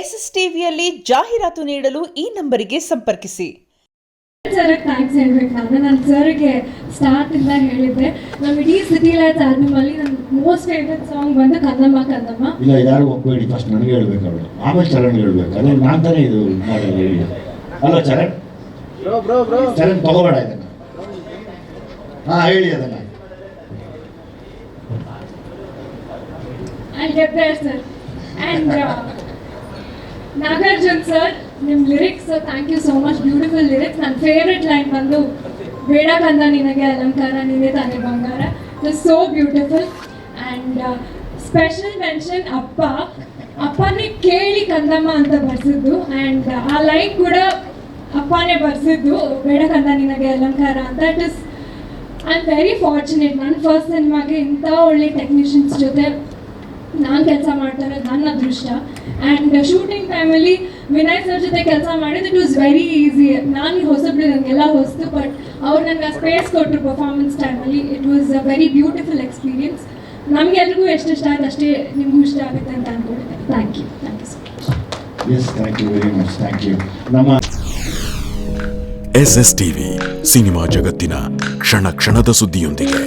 SSTVಯಲ್ಲಿ ಜಾಹೀರಾತು ನೀಡಲು ಈ ನಂಬರಿಗೆ ಸಂಪರ್ಕಿಸಿ. ಸರ್ ಥ್ಯಾಂಕ್ಸ್ ಹೇಳ್ಬೇಕಾದ್ರೆ ನಾನು ಸರ್ಗೆ ಸ್ಟಾರ್ಟಿಂದ ಹೇಳಿದ್ದೆ ನಮ್ಮ ಇಡೀ ಸಿಟಿ ಲೈಟ್ಸ್ ಆಲ್ಬಮಲ್ಲಿ ನನ್ನ ಮೋಸ್ಟ್ ಫೇವ್ರೆಟ್ ಸಾಂಗ್ ಬಂದು ಕನ್ನಮ್ಮ ಕನ್ನಮ್ಮ. ಇಲ್ಲ ಯಾರು ಒಪ್ಪಿಡಿ, ಫಸ್ಟ್ ನನಗೆ ಹೇಳ್ಬೇಕು ಅವಳು, ಆಮೇಲೆ ಚರಣ್ ಹೇಳ್ಬೇಕು. ಅದೇ ನಾನು ತಾನೇ ಇದು ಮಾಡೋದು ಹೇಳಿ ಅಲ್ಲ ಚರಣ್ ಚರಣ್ ತಗೋಬೇಡ ಇದನ್ನು. ಹಾಂ ಹೇಳಿ ಅದನ್ನು. I'll get there, sir. And Nagarjun sir, ನಿಮ್ಮ lyrics thank you so much, beautiful lyrics. ನನ್ನ ಫೇವ್ರೆಟ್ ಲೈನ್ ಬಂದು ಬೇಡ ಕಂದ ನಿನಗೆ ಅಲಂಕಾರ ನೀನೇ ತಾನೇ ಬಂಗಾರ. It is so beautiful. And special mention ಅಪ್ಪನೇ ಕೇಳಿ ಕಂದಮ್ಮ ಅಂತ ಬರ್ಸಿದ್ದು. ಆ್ಯಂಡ್ ಆ ಲೈನ್ ಕೂಡ ಅಪ್ಪನೇ ಬರ್ಸಿದ್ದು, ಬೇಡ ಕಂದ ನಿನಗೆ ಅಲಂಕಾರ ಅಂತ. It is I am very fortunate. ನನ್ನ ಫಸ್ಟ್ ಸಿನಿಮಾಗೆ ಇಂಥ ಒಳ್ಳೆ ಟೆಕ್ನಿಷಿಯನ್ಸ್ ಜೊತೆ ನಾನು ಕೆಲಸ ಮಾಡ್ತಾ ಇರೋದು ನನ್ನ ಅದೃಷ್ಟ. ಆ್ಯಂಡ್ ಶೂಟಿಂಗ್ ಟೈಮಲ್ಲಿ ವಿನಯ್ ಸರ್ ಜೊತೆ ಕೆಲಸ ಮಾಡಿದ್ದು ಇಟ್ ವಾಸ್ ವೆರಿ ಈಸಿ. ನಾನು ಹೊಸಬ್ಳು, ನನಗೆಲ್ಲ ಹೊಸ್ತು, ಬಟ್ ಅವ್ರು ನನಗೆ ಸ್ಪೇಸ್ ಕೊಟ್ಟರು ಪರ್ಫಾರ್ಮೆನ್ಸ್ ಟೈಮಲ್ಲಿ. It was a very beautiful experience. ನಮಗೆಲ್ರಿಗೂ ಎಷ್ಟು ಇಷ್ಟ ಆಯ್ತು ಅಷ್ಟೇ ನಿಮಗೂ ಇಷ್ಟ ಆಗುತ್ತೆ ಅಂತ ಅಂದ್ಕೊಂಡಿದ್ದೆ. Thank you so much. Yes thank you very much. Thank you. ನಮ್ಮ SSTV ಸಿನಿಮಾ ಜಗತ್ತಿನ ಕ್ಷಣ ಕ್ಷಣದ ಸುದ್ದಿಯೊಂದಿಗೆ.